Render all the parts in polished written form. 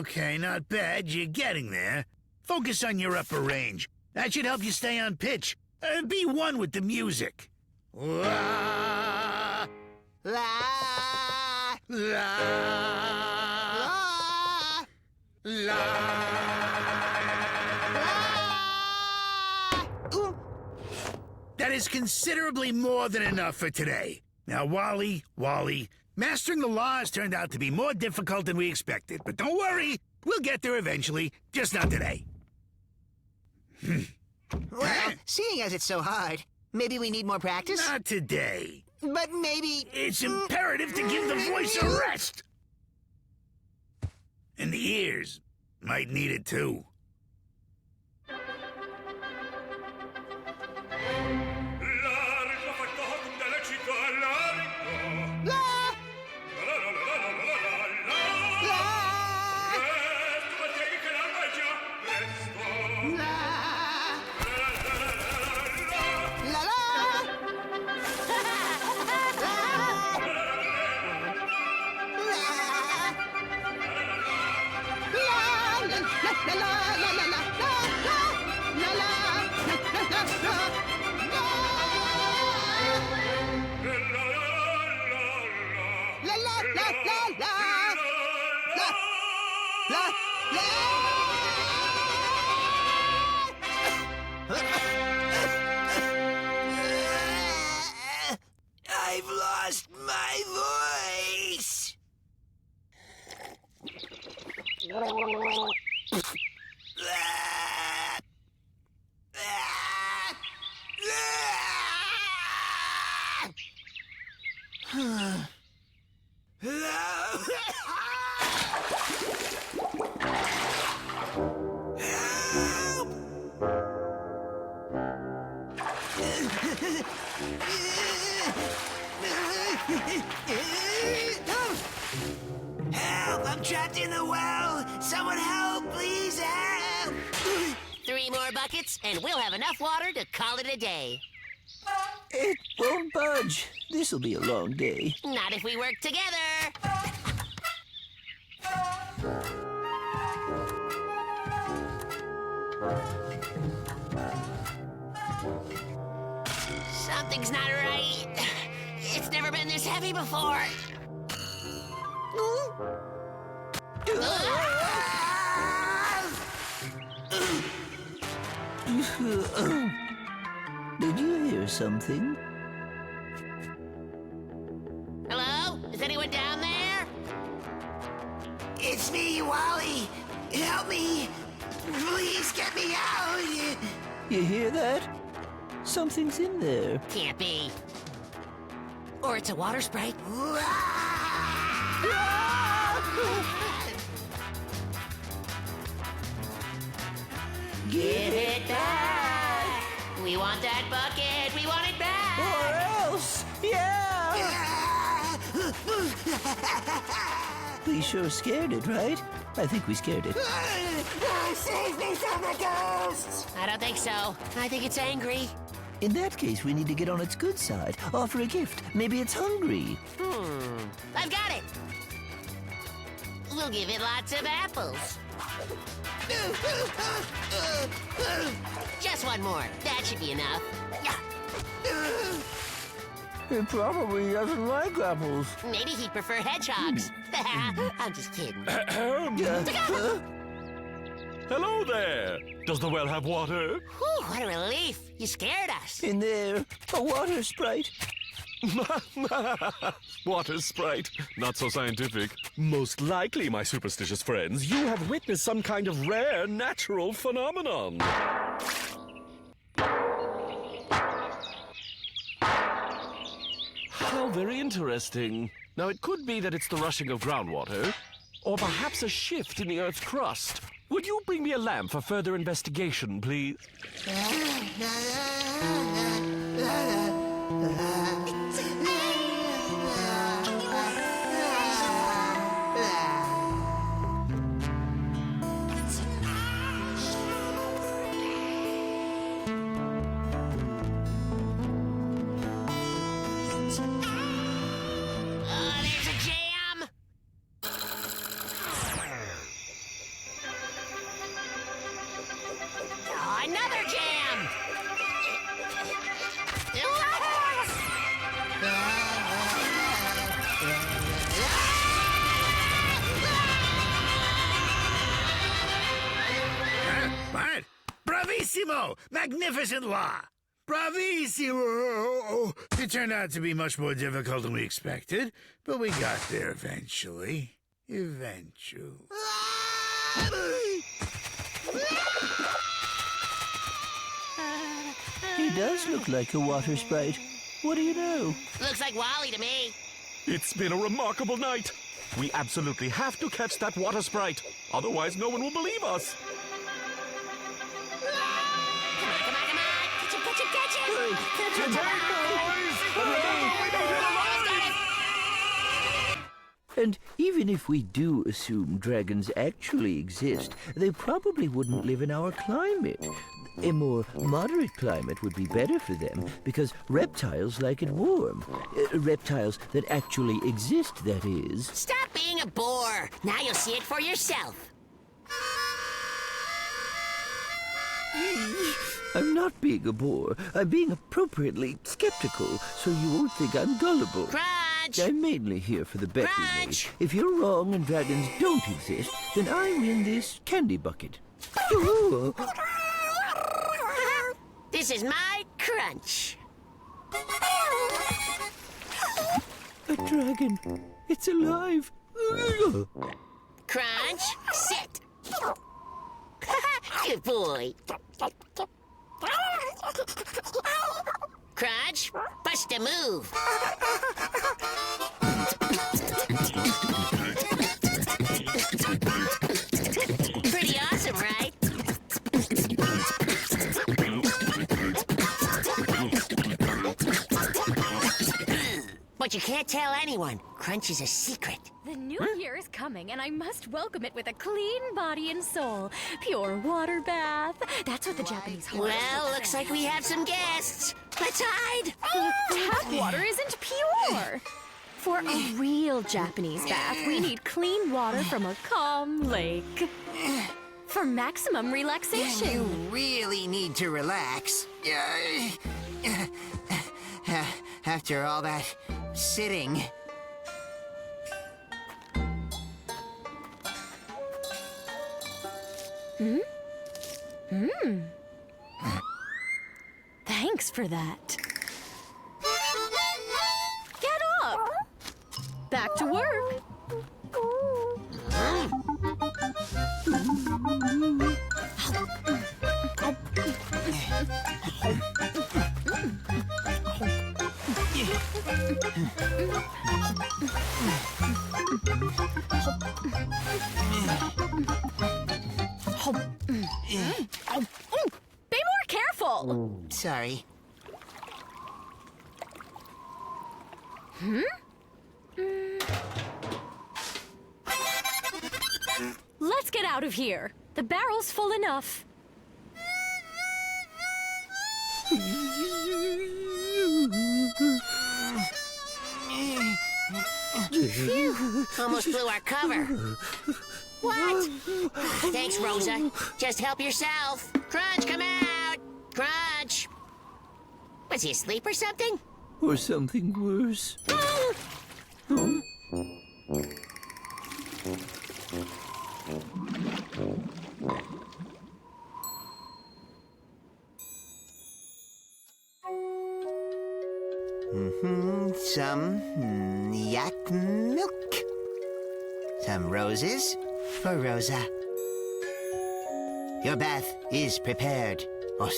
Okay, not bad. You're getting there. Focus on your upper range. That should help you stay on pitch. Be one with the music. La, La, la, la, la. la. That is considerably more than enough for today. Now, Wally, mastering the law has turned out to be more difficult than we expected. But don't worry, we'll get there eventually, just not today. Well, seeing as it's so hard, maybe we need more practice? Not today. But maybe... It's imperative to give the voice a rest. And the ears might need it too. I've lost my voice. Help! I'm trapped in the well! Someone help! Please help! 3 more buckets, and we'll have enough water to call it a day. It won't budge. This'll be a long day. Not if we work together. Something's not right. It's never been this heavy before. Did you hear something? Hello? Is anyone down there? It's me, Wally! Help me! Please get me out! You hear that? Something's in there. Can't be. Or it's a water sprite. Get it back! We want that bucket! We want it back! Or else! Yeah! We sure scared it, right? I think we scared it. Save me from the ghosts! I don't think so. I think it's angry. In that case, we need to get on its good side. Offer a gift. Maybe it's hungry. I've got it! We'll give it lots of apples. Just one more. That should be enough. Yeah. It probably doesn't like apples. Maybe he'd prefer hedgehogs. I'm just kidding. Hello there! Does the well have water? Whew, what a relief. You scared us. In there, a water sprite. Water sprite. Not so scientific. Most likely, my superstitious friends, you have witnessed some kind of rare natural phenomenon. How very interesting. Now, it could be that it's the rushing of groundwater, or perhaps a shift in the Earth's crust. Would you bring me a lamp for further investigation, please? There's a jam! Bravissimo! Magnificent law! Bravissimo! It turned out to be much more difficult than we expected, but we got there eventually. Eventually. He does look like a water sprite. What do you know? Looks like Wally to me. It's been a remarkable night. We absolutely have to catch that water sprite. Otherwise, no one will believe us. Come on, come on, come on. Catch him, catch him, catch him. And even if we do assume dragons actually exist, they probably wouldn't live in our climate. A more moderate climate would be better for them because reptiles like it warm. Reptiles that actually exist, that is. Stop being a bore. Now you'll see it for yourself. I'm not being a bore. I'm being appropriately skeptical, so you won't think I'm gullible. Crunch! I'm mainly here for the bet we made. Crunch! If you're wrong and dragons don't exist, then I win this candy bucket. This is my crunch. A dragon. It's alive. Crunch, sit. Good boy. Crunch, bust a move. Pretty awesome, right? But you can't tell anyone. Crunch is a secret. The new year is coming, and I must welcome it with a clean body and soul. Pure water bath. That's what the Japanese horoscope Well, looks says. like we have some guests. Let's hide. Tap water isn't pure. For a real Japanese bath, we need clean water from a calm lake. For maximum relaxation. You really need to relax. After all that sitting. Thanks for that. Get up! Back to work. Be more careful. Sorry. Let's get out of here. The barrel's full enough. Almost blew our cover. What? Thanks, Rosa. Just help yourself. Crunch, come out. Crunch. Was he asleep or something? Or something worse. Some yak milk. Some roses for Rosa. Your bath is prepared, Os.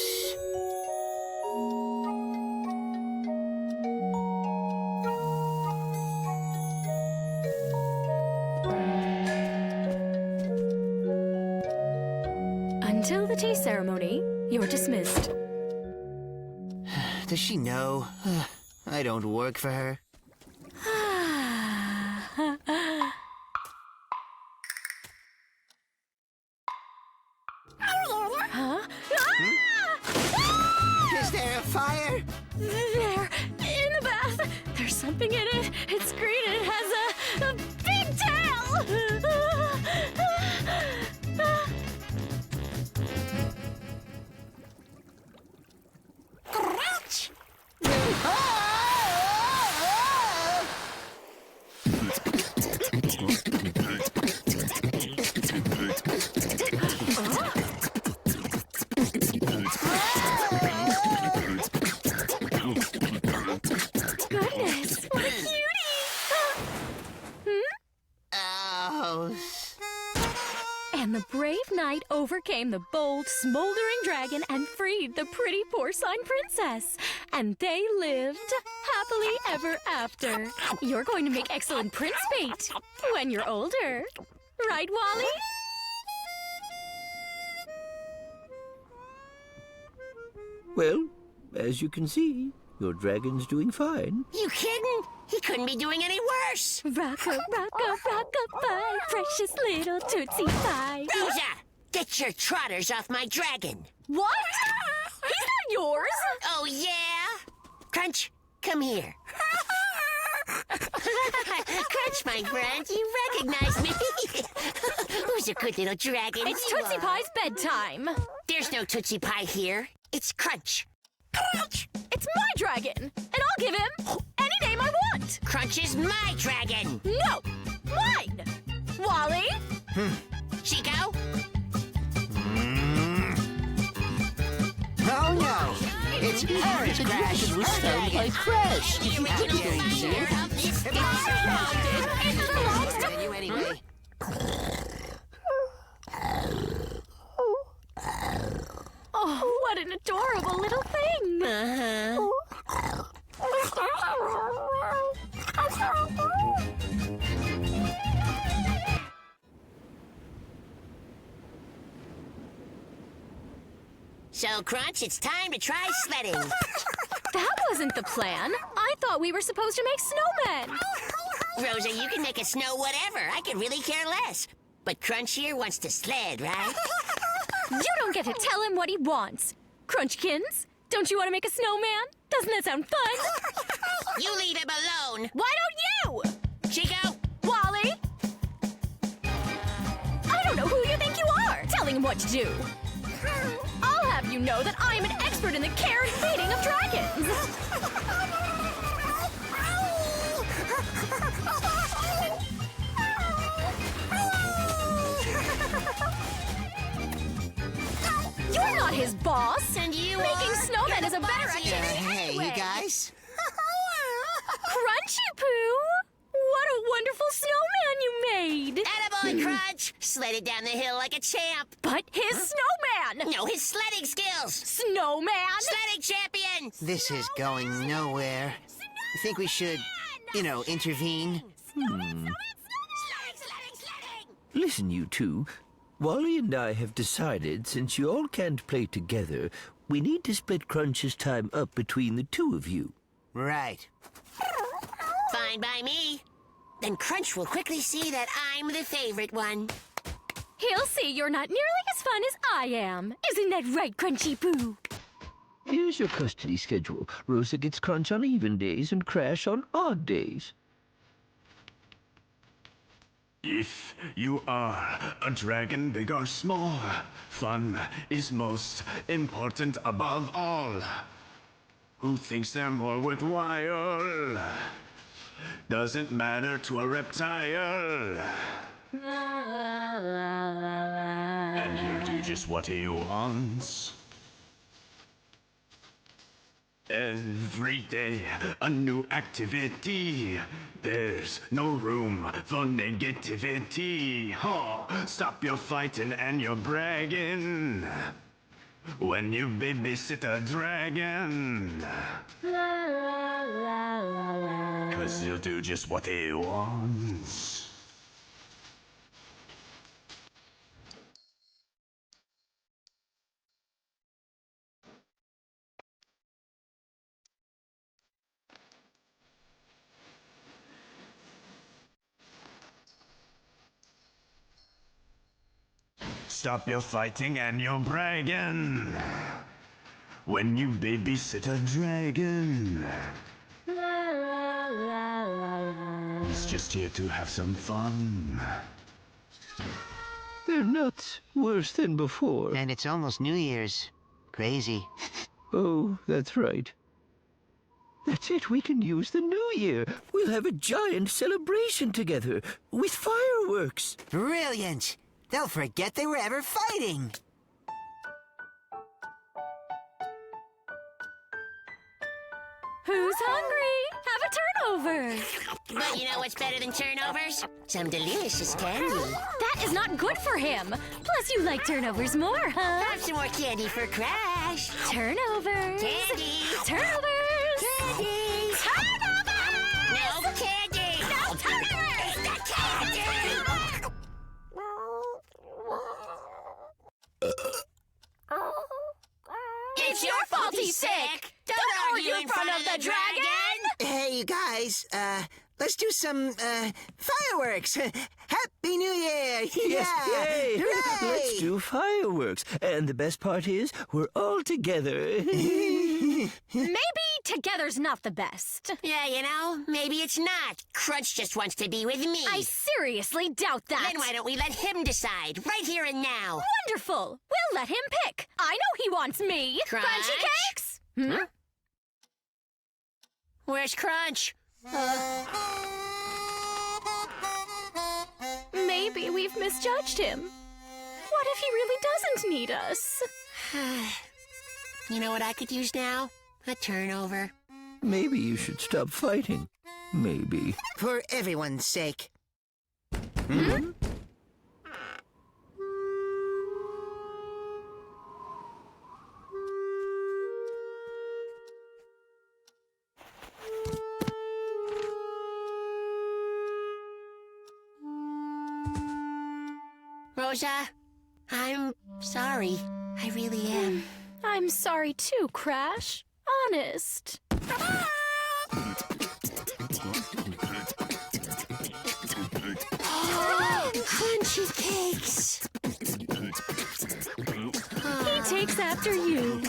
Until the tea ceremony, you're dismissed. Does she know I don't work for her? Huh? Is there a fire? There, in the bath. There's something in it. It's green and it has a big tail. Crouch! night overcame the bold, smoldering dragon and freed the pretty porcine princess. And they lived happily ever after. You're going to make excellent prince bait when you're older. Right, Wally? Well, as you can see, your dragon's doing fine. You kidding? He couldn't be doing any worse. Rock-a-bye, precious little Tootsie Pie. Rosa, get your trotters off my dragon. What? He's not yours. Oh, yeah? Crunch, come here. Crunch, my friend, you recognize me. Who's a good little dragon? It's Tootsie Pie's bedtime. There's no Tootsie Pie here. It's Crunch. Crunch! It's my dragon, and I'll give him any name I want. Crunch is my dragon. No, mine. Wally? Chico? Oh no! It's ours, Crash! The original founder of this It belongs to... You anyway. Oh, what an adorable little thing. So, Crunch, it's time to try sledding. That wasn't the plan. I thought we were supposed to make snowmen. Rosa, you can make a snow whatever. I could really care less. But Crunch here wants to sled, right? You don't get to tell him what he wants. Crunchkins, don't you want to make a snowman? Doesn't that sound fun? You leave him alone. Why don't you? Chico? Wally? I don't know who you think you are, telling him what to do. I'll have you know that I'm an expert in the care and feeding of dragons. You're not his boss. And you Making are? snowmen You're is a the better boss activity here. Hey, you anyway. guys? Crunchy Poo! What a wonderful snowman you made! Attaboy, Crunch! Sledded down the hill like a champ. But his snowman! No, his sledding skills. Snowman! Sledding champion! This is going nowhere. You think we should, intervene? Sledding! Listen, you two. Wally and I have decided, since you all can't play together, we need to split Crunch's time up between the two of you. Right. Fine by me. Then Crunch will quickly see that I'm the favorite one. He'll see you're not nearly as fun as I am. Isn't that right, Crunchy Poo? Here's your custody schedule. Rosa gets Crunch on even days and Crash on odd days. If you are a dragon, big or small, fun is most important above all. Who thinks they're more worthwhile? Doesn't matter to a reptile. And he'll do just what he wants. Every day, a new activity. There's no room for negativity. Oh, stop your fighting and your bragging when you babysit a dragon. 'Cause he'll do just what he wants. Stop your fighting and your bragging when you babysit a dragon. He's just here to have some fun. They're nuts. Worse than before. And it's almost New Year's. Crazy. Oh, that's right. That's it. We can use the new year. We'll have a giant celebration together with fireworks. Brilliant! They'll forget they were ever fighting. Who's hungry? Have a turnover. But you know what's better than turnovers? Some delicious candy. That is not good for him. Plus, you like turnovers more, huh? Have some more candy for Crash. Turnovers. Candy. Turnovers. Candy. Turnovers. No candy. No turnovers. The candy. It's your fault he's sick. Don't argue in front of the dragon. Hey, you guys, let's do some, fireworks. Happy New Year! Yes, yay! Hooray! Let's do fireworks. And the best part is, we're all together. Maybe together's not the best. Yeah, you know, maybe it's not. Crunch just wants to be with me. I seriously doubt that. Then why don't we let him decide, right here and now? Wonderful. We'll let him pick. I know he wants me. Crunch? Crunchy cakes? Huh? Where's Crunch? Maybe we've misjudged him. What if he really doesn't need us? You know what I could use now? A turnover. Maybe you should stop fighting. Maybe. For everyone's sake. Rosa, I'm sorry. I really am. I'm sorry too, Crash. Honest. Crunchy cakes. He takes after you.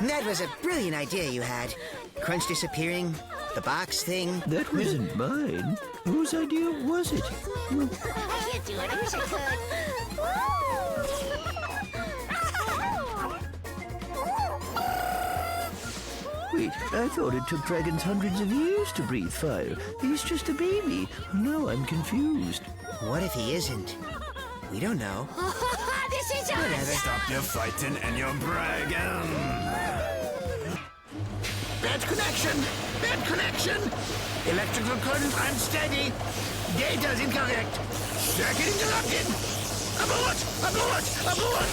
That was a brilliant idea you had. Crunch disappearing, the box thing. That wasn't mine. Whose idea was it? I can't do it. I wish I could. Wait, I thought it took dragons hundreds of years to breathe fire. He's just a baby. Now I'm confused. What if he isn't? We don't know. This is Whatever. awesome. Stop your fighting and your bragging. Bad connection! Bad connection! Electrical current unsteady. Data's incorrect. Circuit interrupted. Abort! Abort! Abort!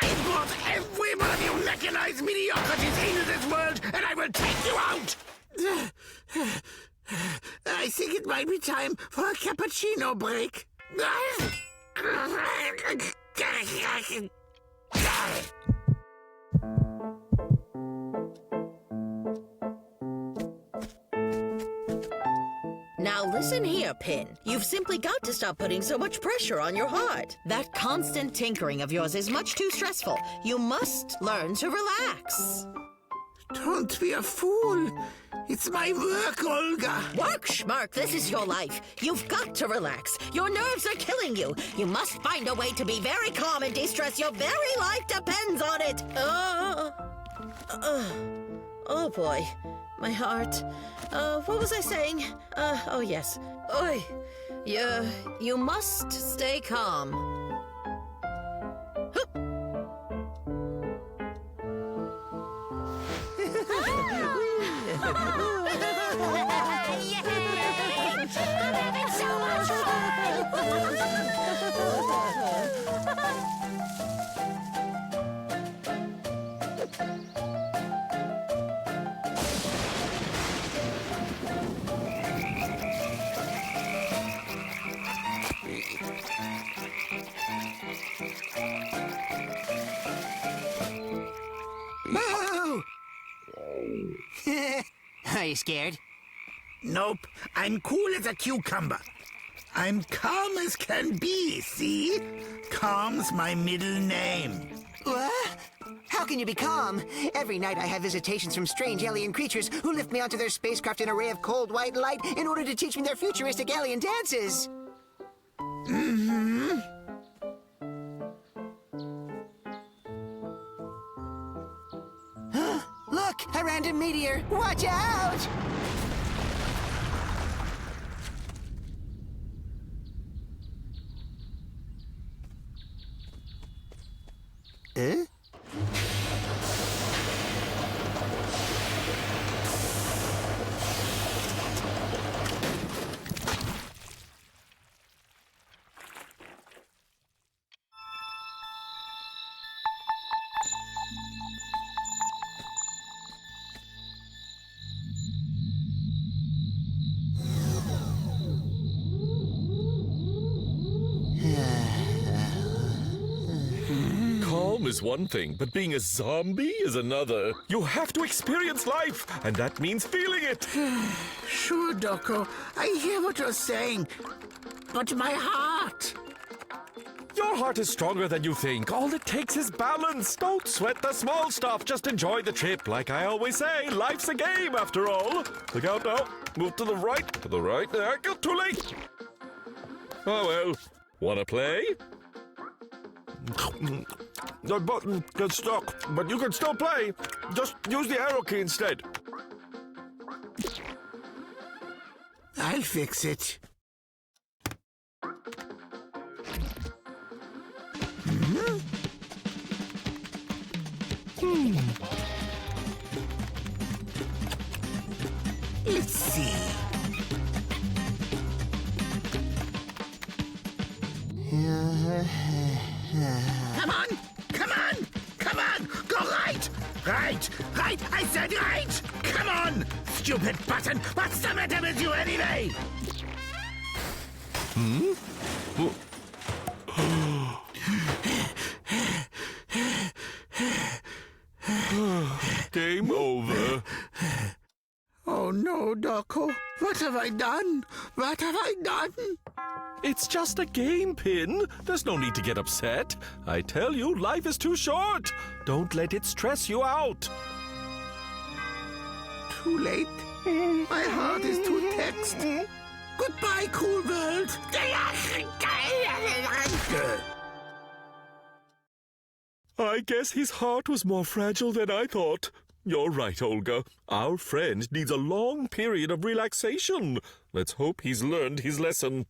I brought every one of you mechanized mediocrities into this world, and I will take you out! I think it might be time for a cappuccino break. Now listen here, Pin. You've simply got to stop putting so much pressure on your heart. That constant tinkering of yours is much too stressful. You must learn to relax. Don't be a fool. It's my work, Olga. Work, Schmark, this is your life. You've got to relax. Your nerves are killing you. You must find a way to be very calm and de-stress. Your very life depends on it. Oh boy, my heart. What was I saying? Oh yes. Oi, you must stay calm. Hup. I'm having so much fun. Boo! Are you scared? Nope. I'm cool as a cucumber. I'm calm as can be, see? Calm's my middle name. What? How can you be calm? Every night I have visitations from strange alien creatures who lift me onto their spacecraft in a ray of cold white light in order to teach me their futuristic alien dances. A random meteor! Watch out! Huh? Calm is one thing, but being a zombie is another. You have to experience life, and that means feeling it. Sure, Doko. I hear what you're saying. But my heart... Your heart is stronger than you think. All it takes is balance. Don't sweat the small stuff. Just enjoy the trip. Like I always say, life's a game after all. Look out now. Move to the right. To the right. Too late. Oh well. Wanna play? The button gets stuck, but you can still play. Just use the arrow key instead. I'll fix it. Let's see. Come on! Come on! Come on! Go right! Right! Right! I said right! Come on! Stupid button! What's the matter with you anyway? Game over. Oh no, Doko. What have I done? What have I done? It's just a game, Pin. There's no need to get upset. I tell you, life is too short. Don't let it stress you out. Too late. My heart is too text. Goodbye, cool world. I guess his heart was more fragile than I thought. You're right, Olga. Our friend needs a long period of relaxation. Let's hope he's learned his lesson.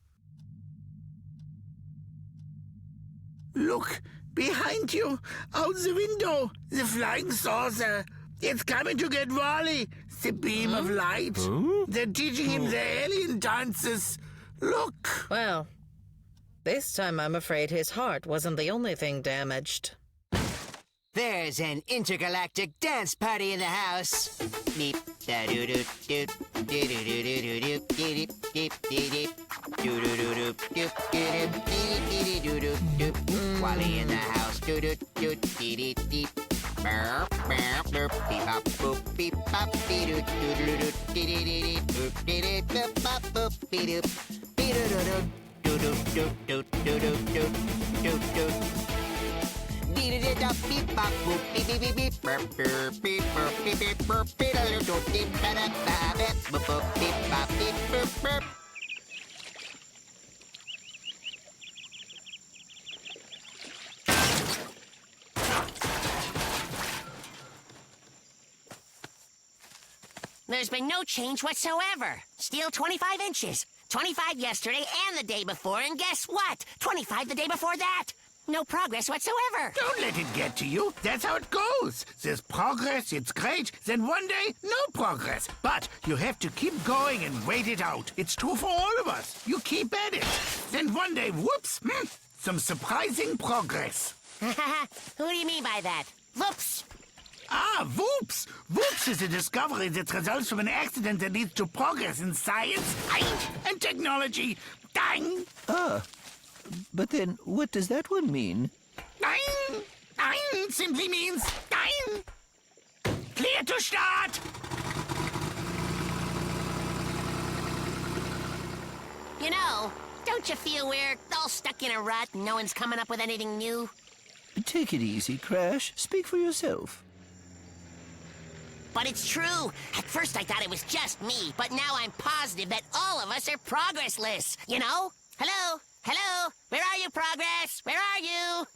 Look, behind you, out the window, the flying saucer. It's coming to get Wally. The beam of light. They're teaching him the alien dances. Look. Well, this time I'm afraid his heart wasn't the only thing damaged. There's an intergalactic dance party in the house. Beep, da doo doo doo doo doo doo doo doo doo doo doo doo doo doo. Wally in the house. Doo doo doo dee dee dee. Burp burp burp. Beep bop boop beep bop dee doo doo doo doo dee dee dee dee boop dee dee boop bop boop bee doo bee doo doo doo doo doo doo doo doo doo doo doo. Beep bop boop beep beep beep beep burp burp beep burp beep beep burp beep doo doo beep ba da ba beep boop boop beep bop beep burp burp. There's been no change whatsoever. Still 25 inches. 25 yesterday and the day before, and guess what? 25 the day before that. No progress whatsoever. Don't let it get to you. That's how it goes. There's progress, it's great. Then one day, no progress. But you have to keep going and wait it out. It's true for all of us. You keep at it. Then one day, whoops, some surprising progress. Who do you mean by that? Whoops. Ah, whoops! Whoops is a discovery that results from an accident that leads to progress in science and technology. Dang! But then, what does that one mean? Dang! Dang simply means dang! Clear to start! You know, don't you feel we're all stuck in a rut and no one's coming up with anything new? Take it easy, Crash. Speak for yourself. But it's true. At first I thought it was just me, but now I'm positive that all of us are progressless. You know? Hello? Hello? Where are you, Progress? Where are you?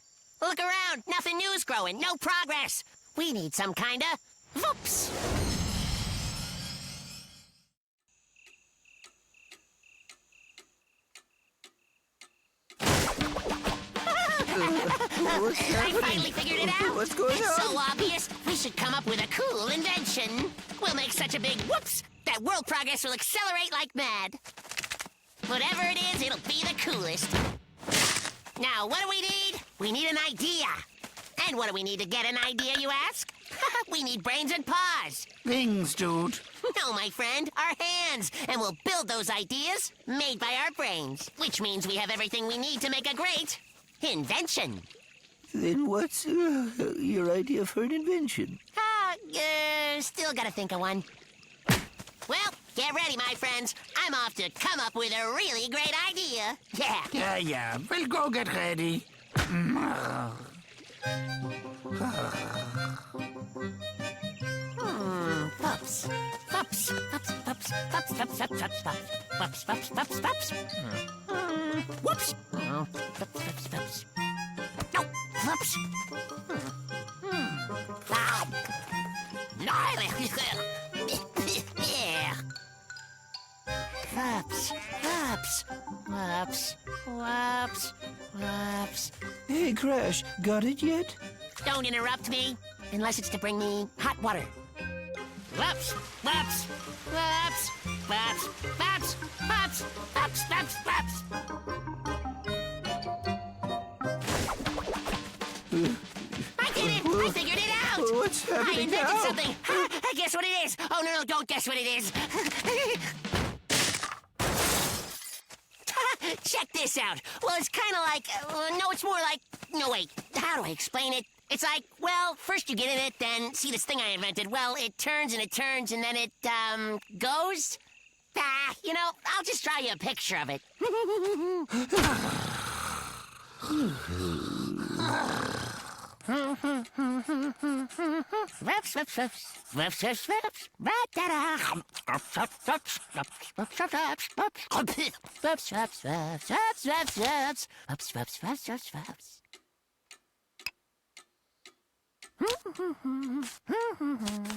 Look around. Nothing new's growing. No progress. We need some kind of whoops. I finally figured it out. What's going It's on? so obvious. We should come up with a cool invention. We'll make such a big whoops that world progress will accelerate like mad. Whatever it is, it'll be the coolest. Now, what do we need? We need an idea. And what do we need to get an idea, you ask? We need brains and paws. Things, dude. No, my friend, our hands. And we'll build those ideas made by our brains. Which means we have everything we need to make a great invention. Then what's your idea for an invention? Still gotta think of one. Well, get ready, my friends. I'm off to come up with a really great idea. Yeah. Yeah. We'll go get ready. Pups. Pups. Pups. Pups. Pups. Pups. Pups. Pups. Pups. Pups. Pups. Pups. Whoops. Pups. Pups. Pups. No. Pups. Wow. Yeah. Pups. Pups. Pups. Pups. Pups. Hey, Crash, got it yet? Don't interrupt me, unless it's to bring me hot water. Whoops, whoops, whoops, whoops, whoops, whoops, whoops, whoops, whoops. I did it! I figured it out! What's I happening invented now? something! I guess what it is! Oh, no, don't guess what it is! Check this out! Well, it's kind of like... no, it's more like... No, wait. How do I explain it? It's like, well, first you get in it, then see this thing I invented. Well, it turns, and then it, goes. You know, I'll just draw you a picture of it.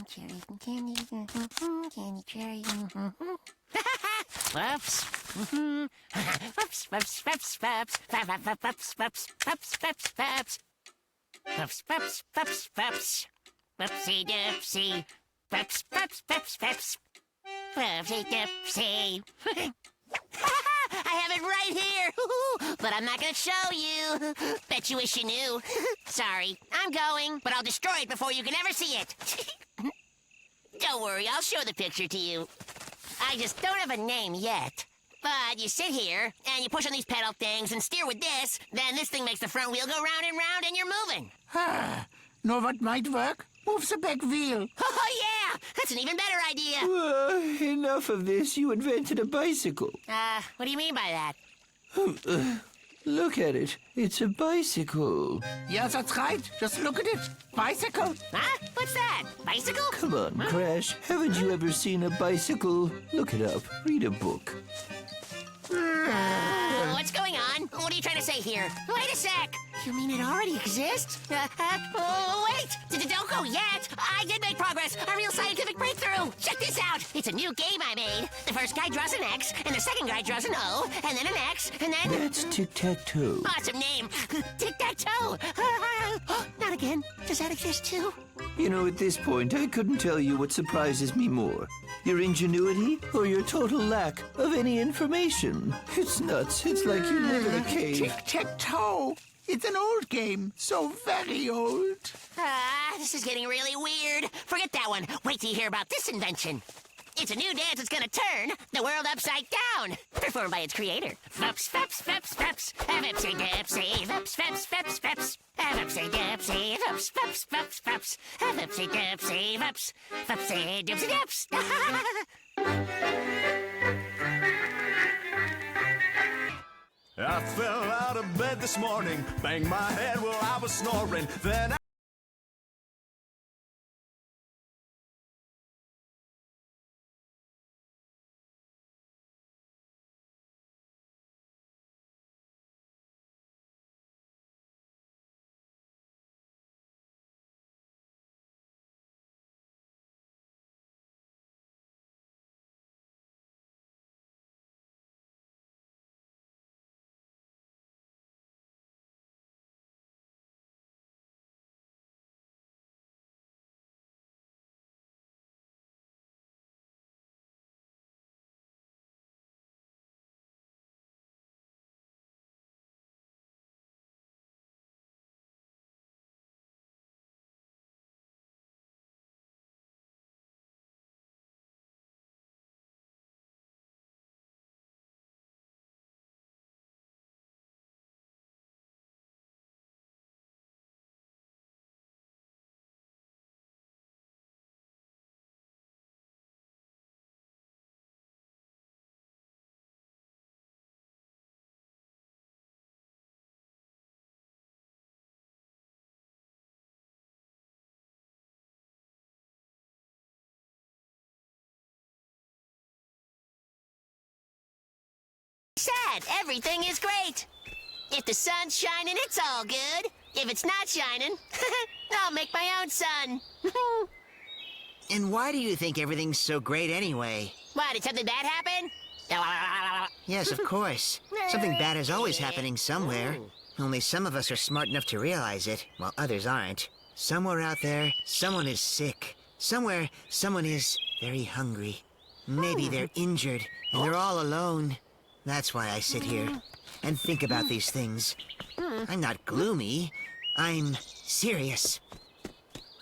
Cherry candy, candy cherry. Whoops. Whoops, whoops, whoops, whoops, whoops, whoops, whoops, whoops, whoops, whoops. Whoops, whoops, whoops, whoops. Whoopsie doopsie. Whoops, whoops, whoops, whoops. Whoopsie doopsie. I have it right here, but I'm not gonna show you. Bet you wish you knew. Sorry, I'm going, but I'll destroy it before you can ever see it. Don't worry, I'll show the picture to you. I just don't have a name yet. But you sit here, and you push on these pedal things and steer with this, then this thing makes the front wheel go round and round, and you're moving. Know what might work? Move the back wheel. Oh, yeah! That's an even better idea. Enough of this. You invented a bicycle. What do you mean by that? Look at it. It's a bicycle. Yeah, that's right. Just look at it. Bicycle. Huh? What's that? Bicycle? Come on, Crash. Haven't you ever seen a bicycle? Look it up. Read a book. What's going on? What are you trying to say here? Wait a sec. You mean it already exists? Wait! Don't go yet! I did make progress! A real scientific breakthrough! Check this out! It's a new game I made. The first guy draws an X, and the second guy draws an O, and then an X, and then... That's tic-tac-toe. Awesome name! Tic-tac-toe! Not again. Does that exist too? You know, at this point, I couldn't tell you what surprises me more. Your ingenuity or your total lack of any information. It's nuts. It's like you live in a cave. Tic-tac-toe. It's an old game. So very old. This is getting really weird. Forget that one. Wait till you hear about this invention. It's a new dance that's gonna turn the world upside down. Performed by its creator. Fups, fups, fups, fups. Vipsy dipsy. Fups, fups, fups, fups. Vipsy dipsy. Fups, fups, fups, fups. Vipsy dipsy. Fups, fupsy dipsy dips. I fell out of bed this morning, banged my head while I was snoring. Then sad. Everything is great. If the sun's shining, it's all good. If it's not shining, I'll make my own sun. And why do you think everything's so great anyway? Why, did something bad happen? Yes, of course. Something bad is always happening somewhere. Only some of us are smart enough to realize it, while others aren't. Somewhere out there, someone is sick. Somewhere, someone is very hungry. Maybe they're injured, and they're all alone. That's why I sit here and think about these things. I'm not gloomy. I'm serious.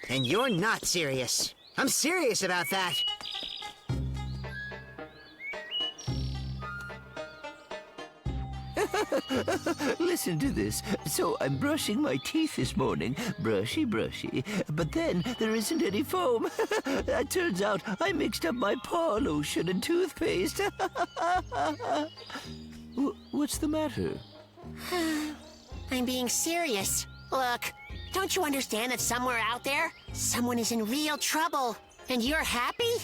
And you're not serious. I'm serious about that. Listen to this. So I'm brushing my teeth this morning, brushy, brushy, but then there isn't any foam. It turns out I mixed up my paw lotion and toothpaste. What's the matter? I'm being serious. Look, don't you understand that somewhere out there, someone is in real trouble, and you're happy?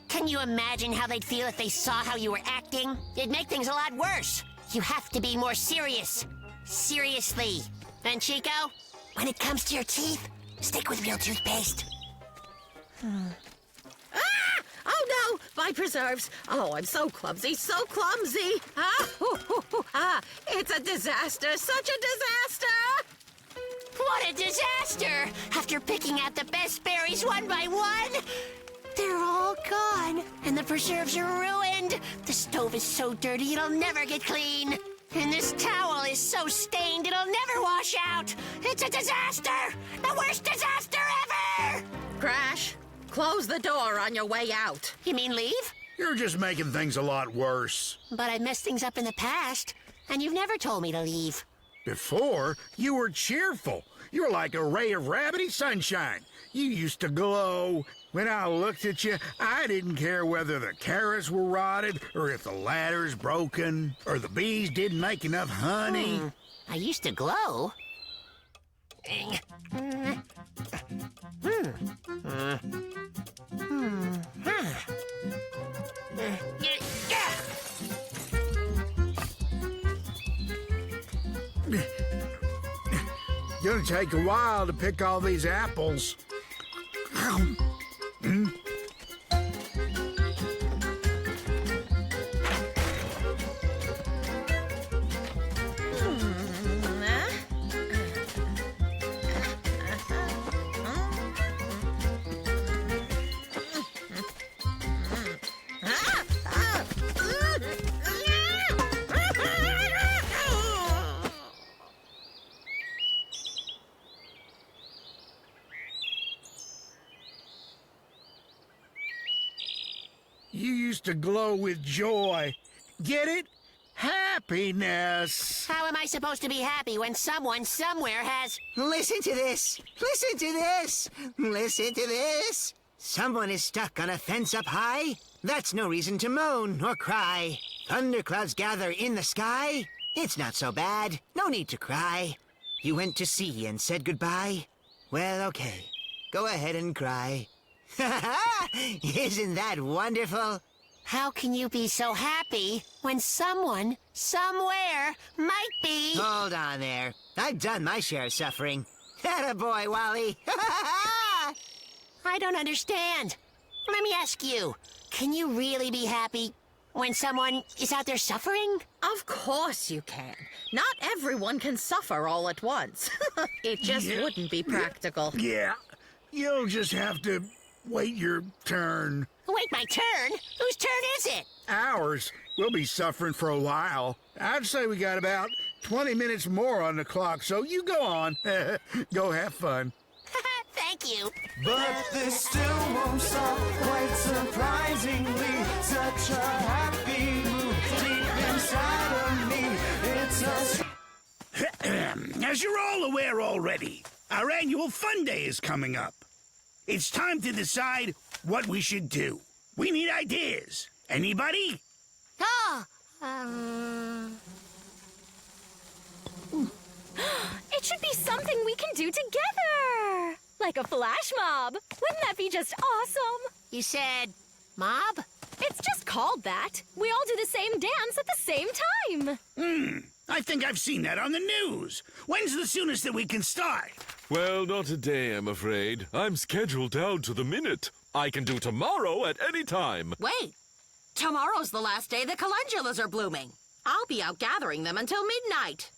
Can you imagine how they'd feel if they saw how you were acting? It'd make things a lot worse. You have to be more serious. Seriously. And Chico, when it comes to your teeth, stick with real toothpaste. Ah! Oh no! My preserves! Oh, I'm so clumsy, so clumsy! It's a disaster! Such a disaster! What a disaster! After picking out the best berries one by one, they're all gone, and the preserves are ruined. The stove is so dirty it'll never get clean. And this towel is so stained it'll never wash out. It's a disaster! The worst disaster ever! Crash, close the door on your way out. You mean leave? You're just making things a lot worse. But I've messed things up in the past, and you've never told me to leave. Before, you were cheerful. You're like a ray of rabbity sunshine. You used to glow. When I looked at you, I didn't care whether the carrots were rotted, or if the ladder's broken, or the bees didn't make enough honey. I used to glow. Gonna take a while to pick all these apples. You used to glow with joy. Get it? Happiness. How am I supposed to be happy when someone somewhere has... Listen to this! Listen to this! Listen to this! Someone is stuck on a fence up high. That's no reason to moan or cry. Thunderclouds gather in the sky. It's not so bad. No need to cry. You went to sea and said goodbye? Well, okay. Go ahead and cry. Isn't that wonderful? How can you be so happy when someone, somewhere, might be... Hold on there. I've done my share of suffering. Attaboy, Wally. I don't understand. Let me ask you, can you really be happy when someone is out there suffering? Of course you can. Not everyone can suffer all at once. It just wouldn't be practical. Yeah, you'll just have to wait your turn. Wait, my turn? Whose turn is it? Ours. We'll be suffering for a while. I'd say we got about 20 minutes more on the clock, so you go on. Go have fun. Thank you. But this still won't stop, quite surprisingly. Such a happy mood deep inside of me. It's a... As you're all aware already, our annual fun day is coming up. It's time to decide what we should do. We need ideas. Anybody? Oh, It should be something we can do together. Like a flash mob. Wouldn't that be just awesome? you said mob? It's just called that. We all do the same dance at the same time. I think I've seen that on the news. When's the soonest that we can start? Well, not today, I'm afraid. I'm scheduled down to the minute. I can do tomorrow at any time. Wait, tomorrow's the last day the calendulas are blooming. I'll be out gathering them until midnight.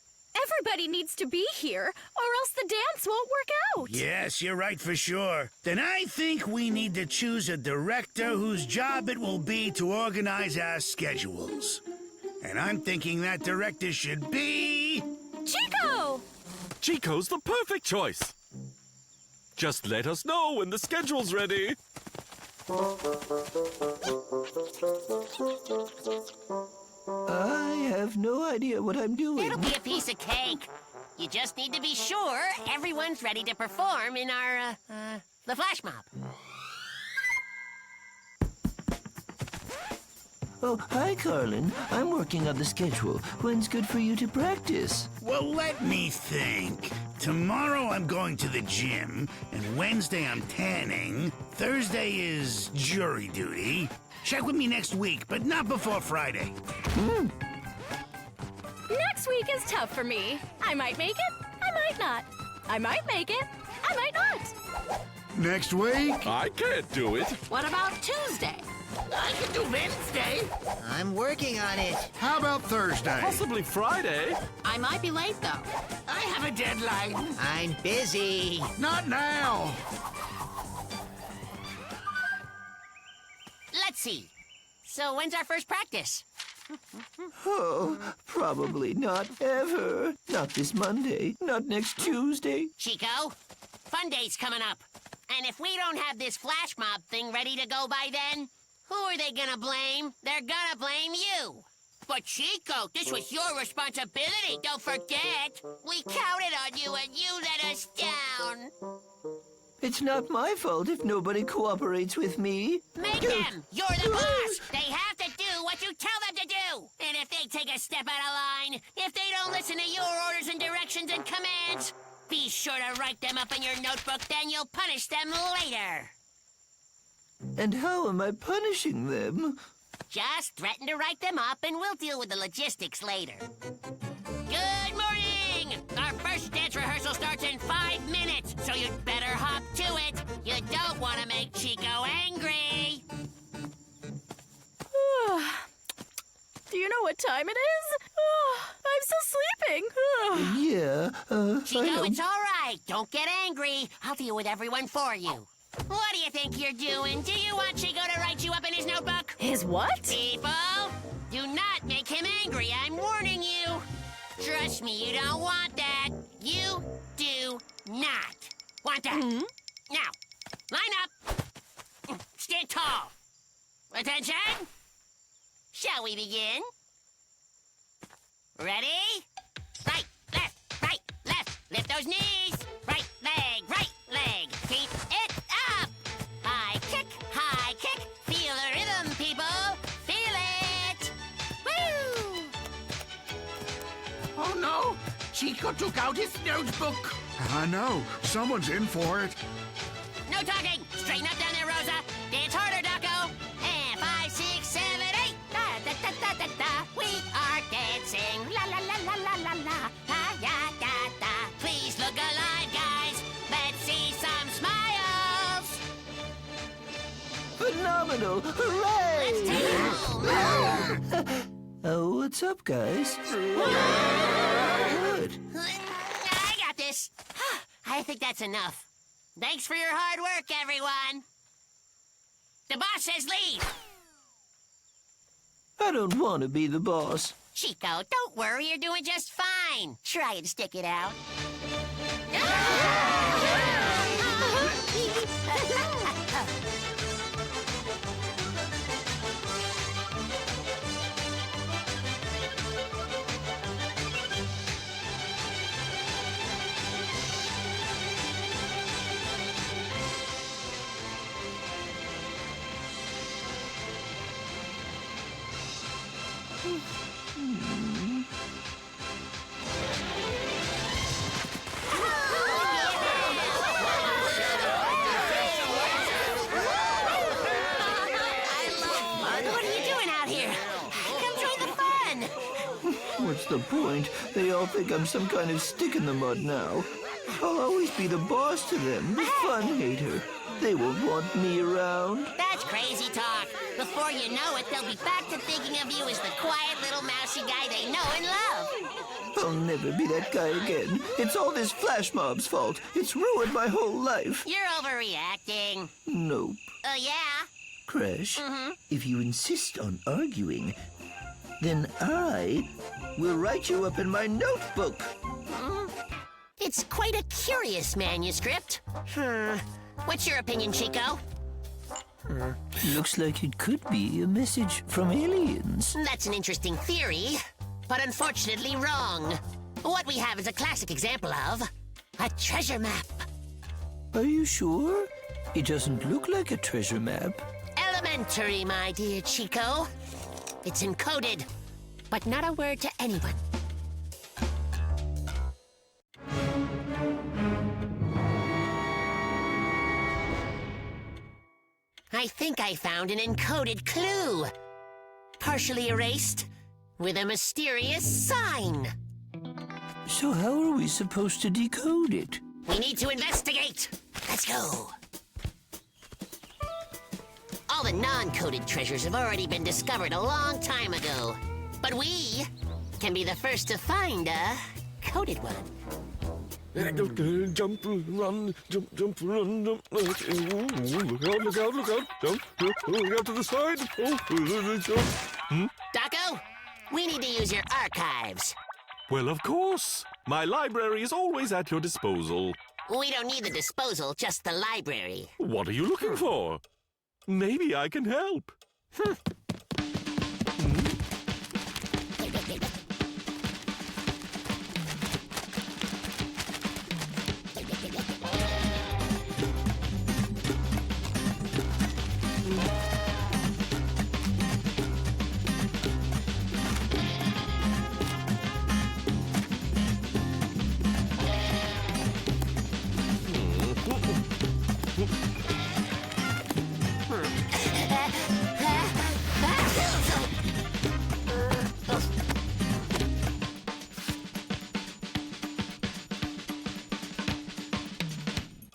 Everybody needs to be here, or else the dance won't work out. Yes, you're right for sure. Then I think we need to choose a director whose job it will be to organize our schedules. And I'm thinking that director should be... Chico! Chico's the perfect choice. Just let us know when the schedule's ready. I have no idea what I'm doing. It'll be a piece of cake. You just need to be sure everyone's ready to perform in our, the flash mob. Oh, hi, Carlin. I'm working on the schedule. When's good for you to practice? Well, let me think. Tomorrow I'm going to the gym, and Wednesday I'm tanning. Thursday is jury duty. Check with me next week, but not before Friday. Next week is tough for me. I might make it, I might not. I might make it, I might not. Next week? I can't do it. What about Tuesday? I can do Wednesday. I'm working on it. How about Thursday? Possibly Friday. I might be late, though. I have a deadline. I'm busy. Not now. Let's see. So when's our first practice? Oh, probably not ever. Not this Monday. Not next Tuesday. Chico, Fun Day's coming up. And if we don't have this flash mob thing ready to go by then, who are they gonna blame? They're gonna blame you. But Chico, this was your responsibility, don't forget. We counted on you and you let us down. It's not my fault if nobody cooperates with me. Make them! You're the boss! They have to do what you tell them to do! And if they take a step out of line, if they don't listen to your orders and directions and commands, be sure to write them up in your notebook, then you'll punish them later. And how am I punishing them? Just threaten to write them up and we'll deal with the logistics later. Good morning! Our first dance rehearsal starts in 5 minutes, so you'd better hop to it. You don't want to make Chico angry. Do you know what time it is? I'm still sleeping. Yeah, Chico, it's all right. Don't get angry. I'll deal with everyone for you. What do you think you're doing? Do you want Chico to write you up in his notebook? His what? People, do not make him angry. I'm warning you. Trust me, you don't want that. You do not want that. Now, line up. Stand tall. Attention. Shall we begin? Ready? Right, left. Lift those knees. Right leg. Keep it up. High kick. Feel the rhythm, people. Feel it. Woo! Oh, no. Chico took out his notebook. I know. Someone's in for it. No talking. Straighten up down there, Rosa. Dance harder, Daco. And 5, 6, 7, 8. Da da da da da da. We are dancing. La la la la la la la. Ha ya da da. Please look alive, guys. Let's see some smiles. phenomenal! Hooray! Let's take it home. Oh, what's up, guys? Good. I got this. I think that's enough. Thanks for your hard work, everyone. The boss says leave. I don't want to be the boss. Chico, don't worry. You're doing just fine. Try and stick it out. What are you doing the point. They all think I'm some kind of stick in the mud now. I'll always be the boss to them, the fun hater. They won't want me around. That's crazy talk. Before you know it, they'll be back to thinking of you as the quiet little mousy guy they know and love. I'll never be that guy again. It's all this flash mob's fault. It's ruined my whole life. You're overreacting. Nope. Yeah? Crash, if you insist on arguing, then I will write you up in my notebook. It's quite a curious manuscript. What's your opinion, Chico? Looks like it could be a message from aliens. That's an interesting theory, but unfortunately wrong. What we have is a classic example of a treasure map. Are you sure? It doesn't look like a treasure map. Elementary, my dear Chico. It's encoded, but not a word to anyone. I think I found an encoded clue. Partially erased, with a mysterious sign. So how are we supposed to decode it? We need to investigate. Let's go. All the non-coded treasures have already been discovered a long time ago. But we can be the first to find a coded one. Jump, run, jump, run, jump. Look out, look out. Jump, look out to the side. Daco, we need to use your archives. Well, of course. My library is always at your disposal. We don't need the disposal, just the library. What are you looking for? Maybe I can help.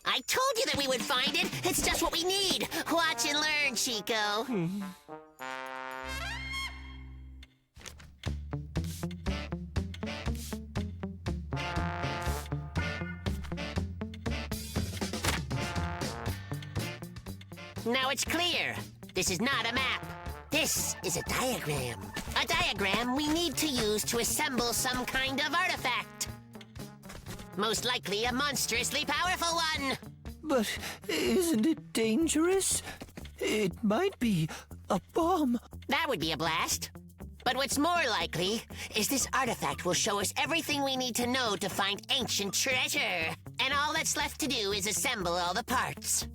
I told you that we would find it. It's just what we need. Watch and learn, Chico. Now it's clear. This is not a map. This is a diagram. A diagram we need to use to assemble some kind of artifact. Most likely a monstrously powerful one. But isn't it dangerous? It might be a bomb. That would be a blast. But what's more likely is this artifact will show us everything we need to know to find ancient treasure. And all that's left to do is assemble all the parts.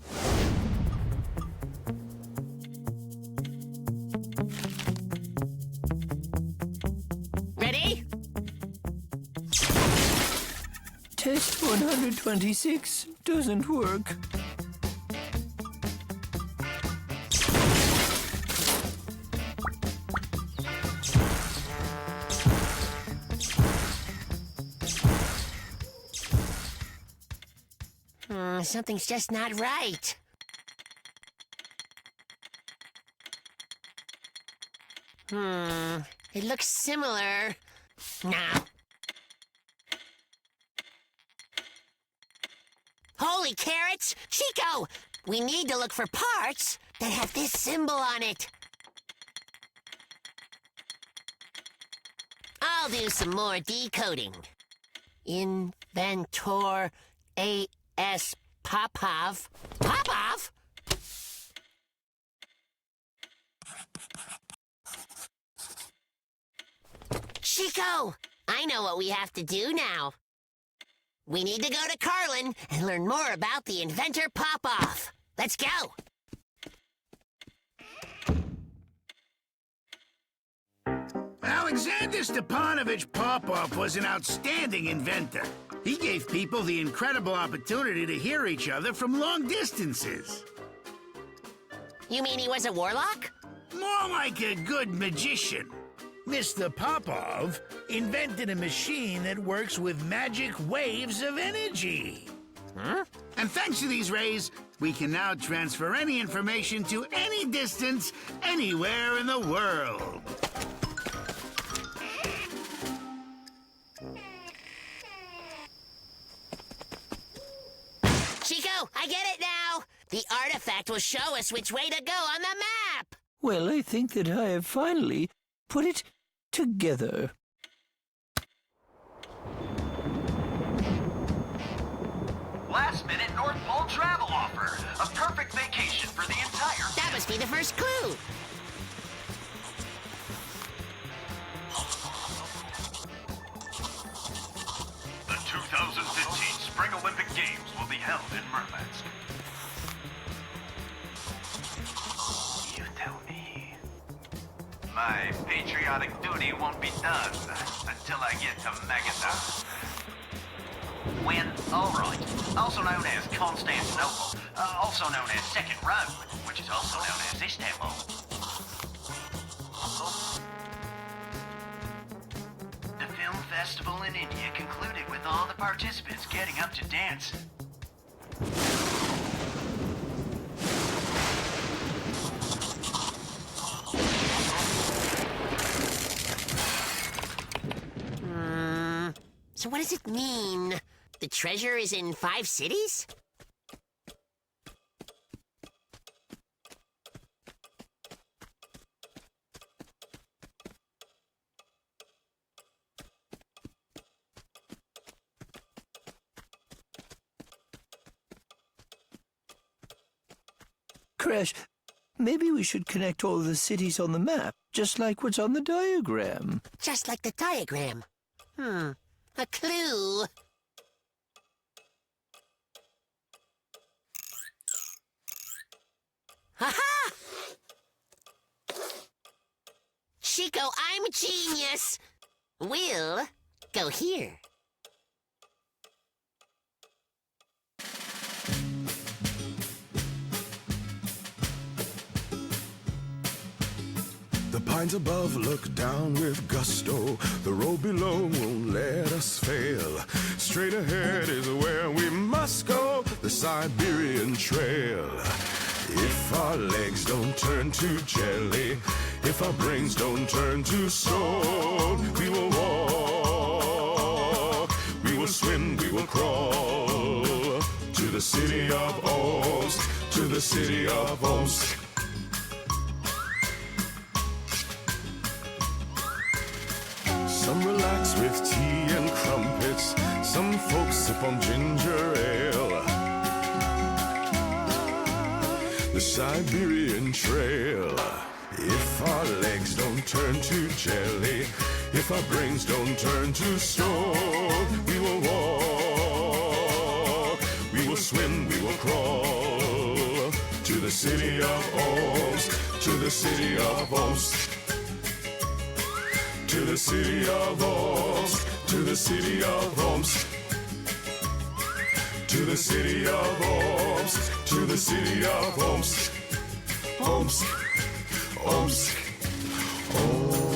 Ready? Test 126 doesn't work. Something's just not right. It looks similar. Nah. Holy carrots! Chico! We need to look for parts that have this symbol on it. I'll do some more decoding. Inventor A.S. Popov. Popov? Chico! I know what we have to do now. We need to go to Carlin and learn more about the inventor Popov. Let's go! Alexander Stepanovich Popov was an outstanding inventor. He gave people the incredible opportunity to hear each other from long distances. You mean he was a warlock? More like a good magician. Mr. Popov invented a machine that works with magic waves of energy. Huh? And thanks to these rays, we can now transfer any information to any distance, anywhere in the world. Chico, I get it now. The artifact will show us which way to go on the map. Well, I think that I have finally put it together. Last-minute North Pole travel offer. A perfect vacation for the entire... That must be the first clue. The 2015 Spring Olympic Games will be held in Murmansk. You tell me. My patriotic duty won't be done until I get to Magadan. When, all right, also known as Constantinople, also known as Second Rome, which is also known as Istanbul. The film festival in India concluded with all the participants getting up to dance. So what does it mean? The treasure is in 5 cities? Crash, maybe we should connect all the cities on the map, just like what's on the diagram. Just like the diagram. A clue. Ha-ha! Chico, I'm a genius. We'll go here. The pines above look down with gusto. The road below won't let us fail. Straight ahead is where we must go, the Siberian Trail. If our legs don't turn to jelly, if our brains don't turn to stone, we will walk, we will swim, we will crawl to the city of Omsk, to the city of Omsk. Some relax with tea and crumpets. Some folks sip on ginger ale. The Siberian Trail. If our legs don't turn to jelly, if our brains don't turn to stone, we will walk, we will swim, we will crawl to the city of Omsk, to the city of Omsk. To the city of Omsk, to the city of Omsk, to the city of Omsk, to the city of Omsk, Omsk, Omsk, Omsk.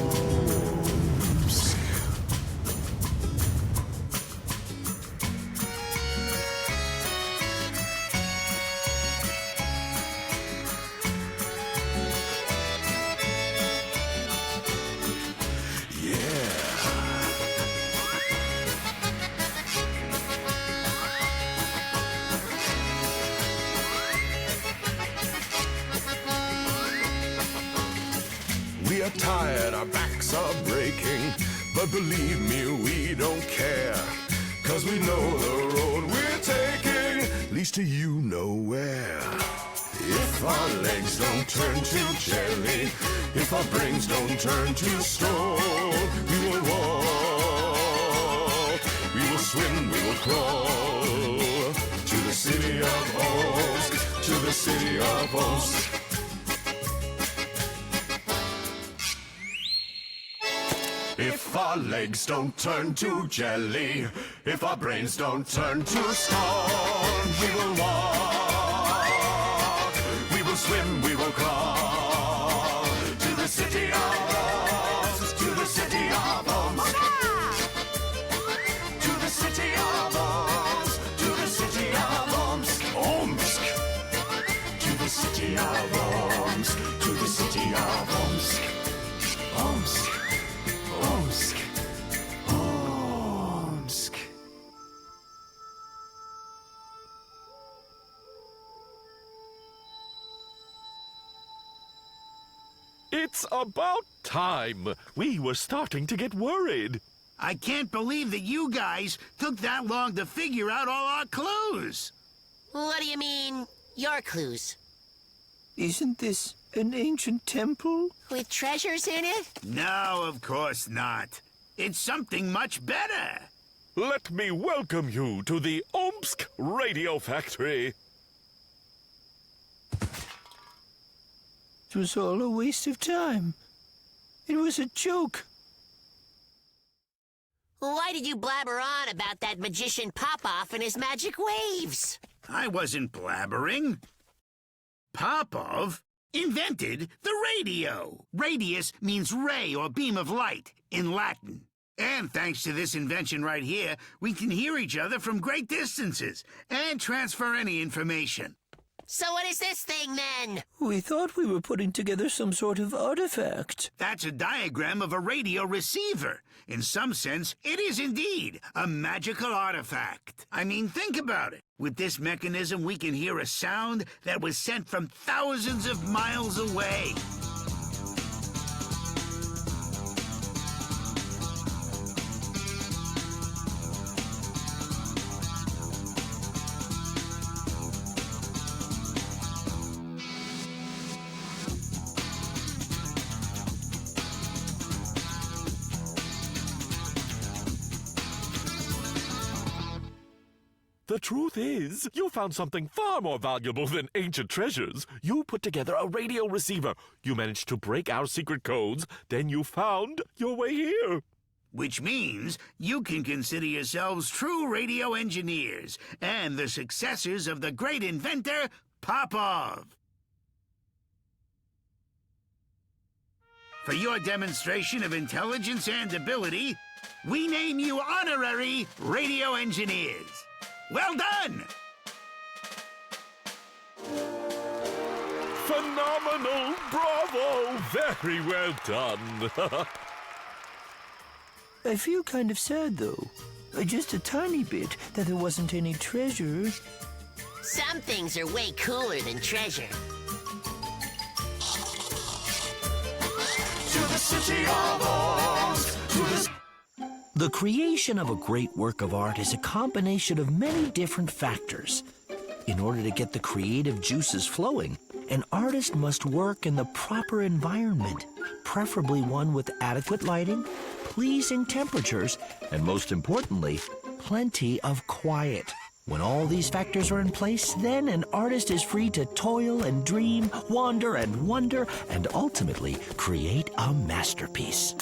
We are tired, our backs are breaking, but believe me, we don't care, 'cause we know the road we're taking leads to you nowhere. If our legs don't turn to jelly, if our brains don't turn to stone, we will walk, we will swim, we will crawl to the city of Omsk, to the city of Omsk. If our legs don't turn to jelly, if our brains don't turn to stone, we will walk, we will swim, we will crawl to the city of Omsk, to the It's about time. We were starting to get worried. I can't believe that you guys took that long to figure out all our clues. What do you mean, your clues? Isn't this an ancient temple? With treasures in it? No, of course not. It's something much better. Let me welcome you to the Omsk Radio Factory. It was all a waste of time. It was a joke. Why did you blabber on about that magician Popoff and his magic waves? I wasn't blabbering. Popov invented the radio. Radius means ray or beam of light in Latin. And thanks to this invention right here, we can hear each other from great distances and transfer any information. So what is this thing, then? We thought we were putting together some sort of artifact. That's a diagram of a radio receiver. In some sense, it is indeed a magical artifact. I mean, think about it. With this mechanism, we can hear a sound that was sent from thousands of miles away. The truth is, you found something far more valuable than ancient treasures. You put together a radio receiver. You managed to break our secret codes. Then you found your way here. Which means you can consider yourselves true radio engineers and the successors of the great inventor, Popov. For your demonstration of intelligence and ability, we name you honorary radio engineers. Well done! Phenomenal! Bravo! Very well done. I feel kind of sad, though. Just a tiny bit that there wasn't any treasure. Some things are way cooler than treasure. To the city of Oz, to the... The creation of a great work of art is a combination of many different factors. In order to get the creative juices flowing, an artist must work in the proper environment, preferably one with adequate lighting, pleasing temperatures, and most importantly, plenty of quiet. When all these factors are in place, then an artist is free to toil and dream, wander and wonder, and ultimately create a masterpiece.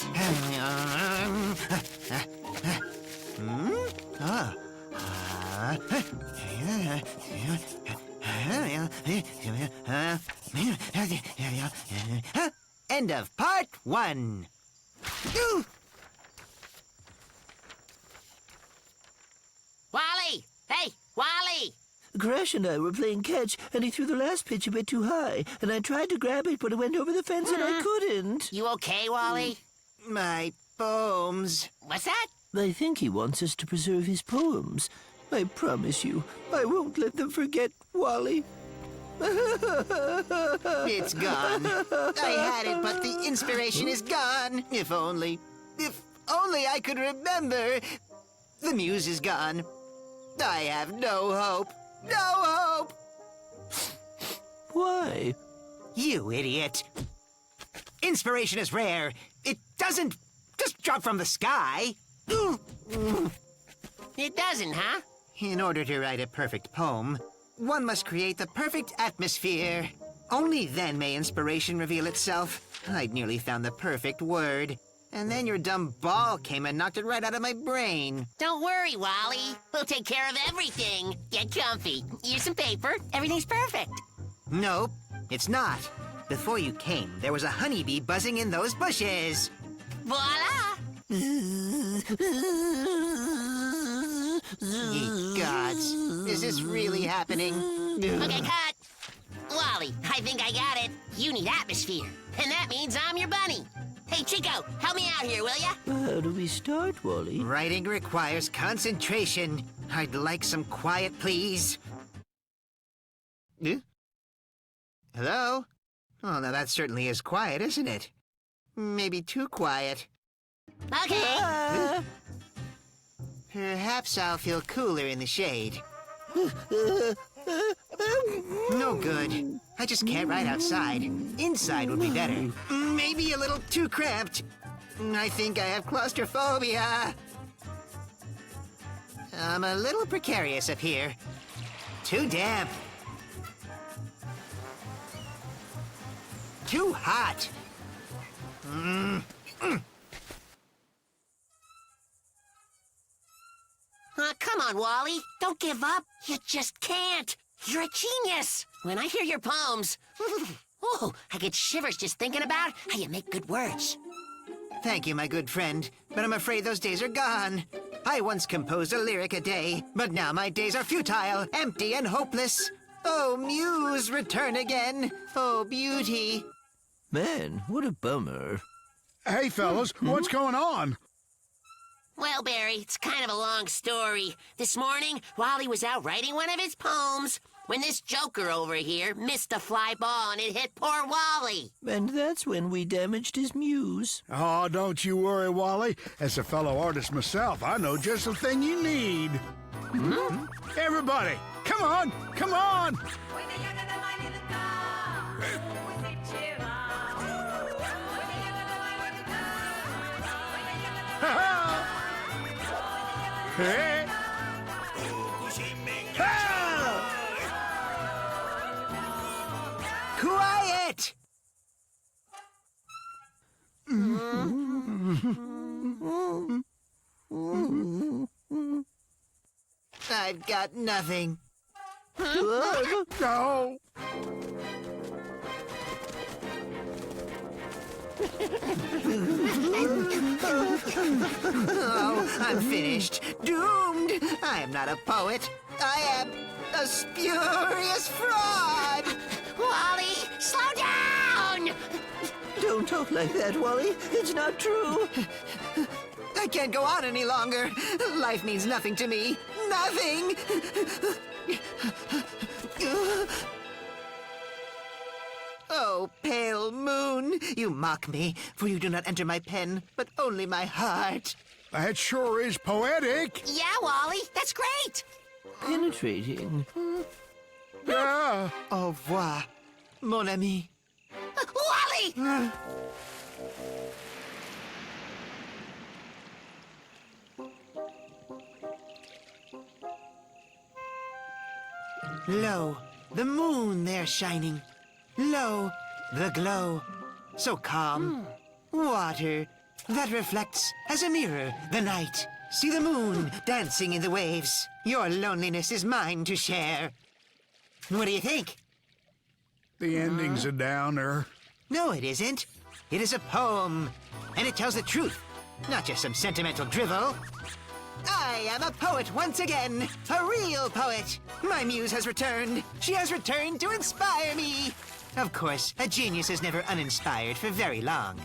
End of part 1. Wally! Hey, Wally! Crash and I were playing catch, and he threw the last pitch a bit too high, and I tried to grab it, but it went over the fence and I couldn't. You okay, Wally? My poems. What's that? I think he wants us to preserve his poems. I promise you, I won't let them forget, Wally. It's gone. I had it, but the inspiration is gone. If only I could remember. The muse is gone. I have no hope. No hope! Why? You idiot. Inspiration is rare. It doesn't just drop from the sky. It doesn't, huh? In order to write a perfect poem, one must create the perfect atmosphere. Only then may inspiration reveal itself. I'd nearly found the perfect word. And then your dumb ball came and knocked it right out of my brain. Don't worry, Wally. We'll take care of everything. Get comfy. Here's some paper. Everything's perfect. Nope, it's not. Before you came, there was a honeybee buzzing in those bushes. Voila! Ye gods, is this really happening? Okay, cut. Wally, I think I got it. You need atmosphere. And that means I'm your bunny. Hey, Chico, help me out here, will ya? How do we start, Wally? Writing requires concentration. I'd like some quiet, please. Hello? Oh, now that certainly is quiet, isn't it? Maybe too quiet. Okay. Perhaps I'll feel cooler in the shade. No good. I just can't ride outside. Inside would be better. Maybe a little too cramped. I think I have claustrophobia. I'm a little precarious up here. Too damp. Too hot. Come on, Wally. Don't give up. You just can't. You're a genius. When I hear your poems, oh, I get shivers just thinking about how you make good words. Thank you, my good friend, but I'm afraid those days are gone. I once composed a lyric a day, but now my days are futile, empty, and hopeless. Oh, muse, return again. Oh, beauty. Man, what a bummer. Hey, fellas, what's going on? Well, Barry, it's kind of a long story. This morning, Wally was out writing one of his poems when this joker over here missed a fly ball and it hit poor Wally. And that's when we damaged his muse. Oh, don't you worry, Wally. As a fellow artist myself, I know just the thing you need. Everybody, come on, come on! Hey! Quiet! I've got nothing. No! Oh, I'm finished. Doomed. I am not a poet. I am a spurious fraud. Wally, slow down! Don't talk like that, Wally. It's not true. I can't go on any longer. Life means nothing to me. Nothing. Oh, pale moon, you mock me, for you do not enter my pen, but only my heart. That sure is poetic. Yeah, Wally, that's great. Penetrating. Yeah. Au revoir, mon ami. Wally! Lo, the moon there shining. Lo, the glow, so calm. Water that reflects as a mirror the night. See the moon dancing in the waves. Your loneliness is mine to share. What do you think? The ending's a downer. No, it isn't. It is a poem, and it tells the truth, not just some sentimental drivel. I am a poet once again, a real poet. My muse has returned. She has returned to inspire me. Of course, a genius is never uninspired for very long.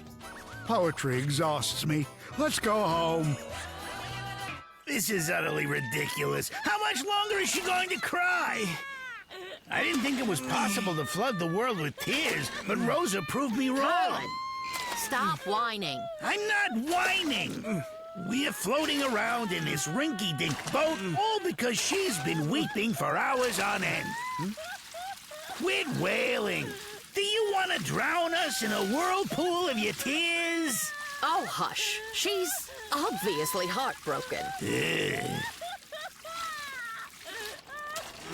Poetry exhausts me. Let's go home. This is utterly ridiculous. How much longer is she going to cry? I didn't think it was possible to flood the world with tears, but Rosa proved me wrong. Stop whining. I'm not whining. We are floating around in this rinky-dink boat, all because she's been weeping for hours on end. Quit wailing. Do you want to drown us in a whirlpool of your tears? Oh, hush. She's obviously heartbroken.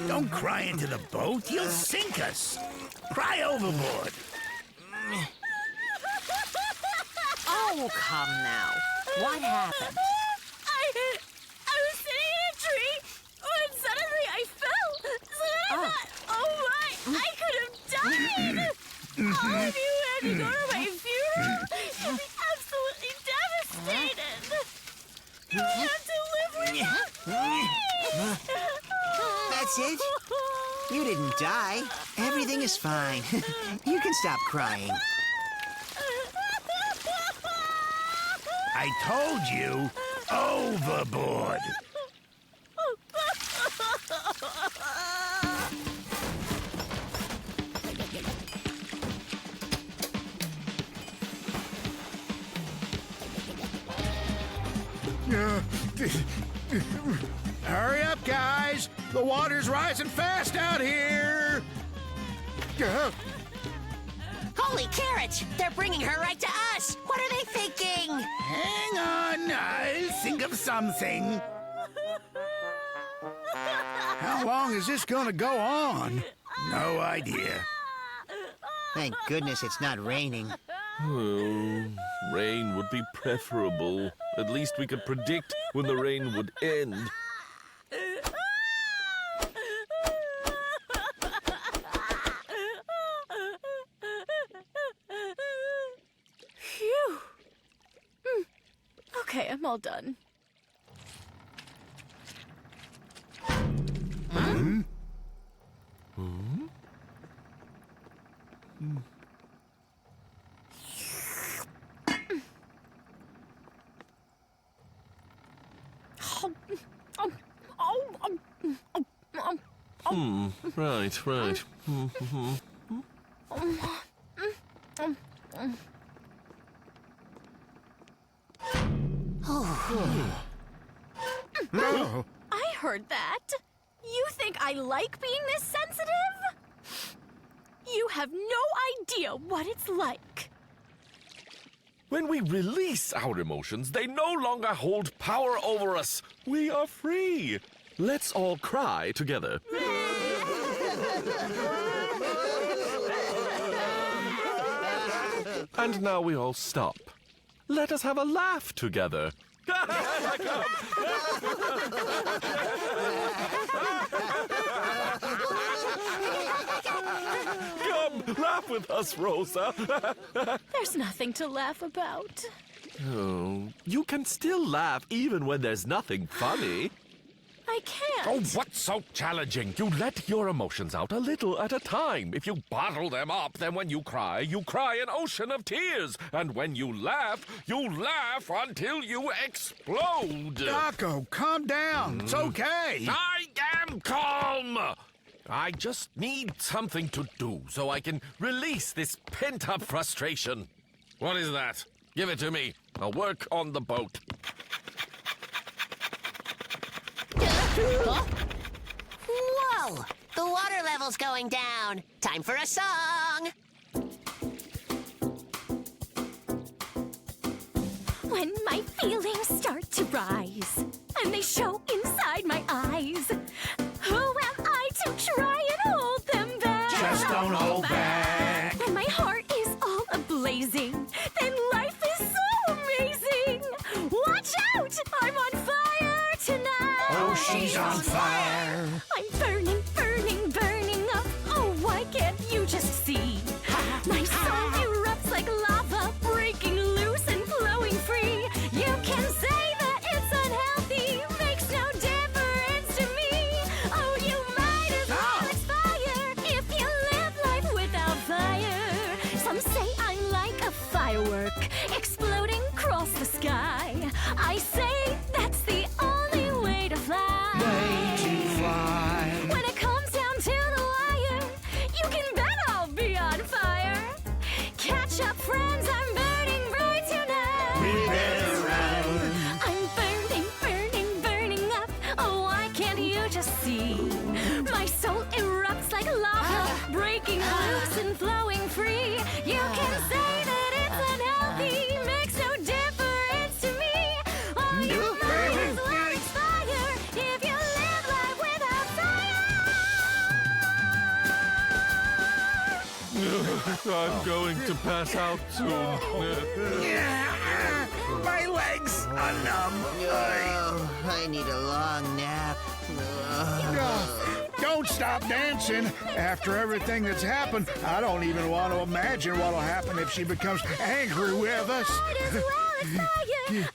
Don't cry into the boat. You'll sink us. Cry overboard. Oh, come now. What happened? I was sitting in a tree when suddenly I fell. So I thought, oh my, I could have died. All of you had to go to my funeral. You'd be absolutely devastated. You'll have to live without me. That's it? You didn't die. Everything is fine. You can stop crying. I told you, overboard. Hurry up, guys! The water's rising fast out here! Holy carrots! They're bringing her right to us! What are they thinking? Hang on, I'll think of something. How long is this gonna go on? No idea. Thank goodness it's not raining. Oh, rain would be preferable. At least we could predict when the rain would end. Phew. Okay, I'm all done. Right. No. I heard that. You think I like being this sensitive? You have no idea what it's like. When we release our emotions, they no longer hold power over us. We are free. Let's all cry together. And now we all stop. Let us have a laugh together. Come, laugh with us, Rosa. There's nothing to laugh about. Oh, you can still laugh even when there's nothing funny. I can't. Oh, what's so challenging? You let your emotions out a little at a time. If you bottle them up, then when you cry an ocean of tears. And when you laugh until you explode. Doco, calm down. It's okay. I am calm. I just need something to do so I can release this pent-up frustration. What is that? Give it to me. I'll work on the boat. Huh? Whoa! The water level's going down. Time for a song. When my feelings start to rise, and they show inside my eyes, who am I to try and hold them back? Just don't hold back. When my heart is all ablazing, then life is so amazing. Watch out! I'm on fire tonight. Oh, she's on fire. I'm burning, burning, burning up. Oh, why can't you just see? My soul erupts like lava, breaking loose and flowing free. You can say that it's unhealthy, makes no difference to me. Oh, you might as well expire if you live life without fire. Some say I'm like a firework, exploding across the sky. I say that's the only way to fly. Way to fly. When it comes down to the wire, you can bet I'll be on fire. Catch up, friends, I'm burning bright tonight. We better run. I'm burning, burning, burning up. Oh, why can't you just see? My soul erupts like lava, breaking loose and flowing free. You can say that it's unhealthy, makes no difference to me. Oh, you might as well expire if you live life without fire. I'm going to pass out soon. My legs are numb. Oh, I need a long nap. Don't stop dancing. After everything that's happened, I don't even want to imagine what'll happen if she becomes angry with us. Might as well expire.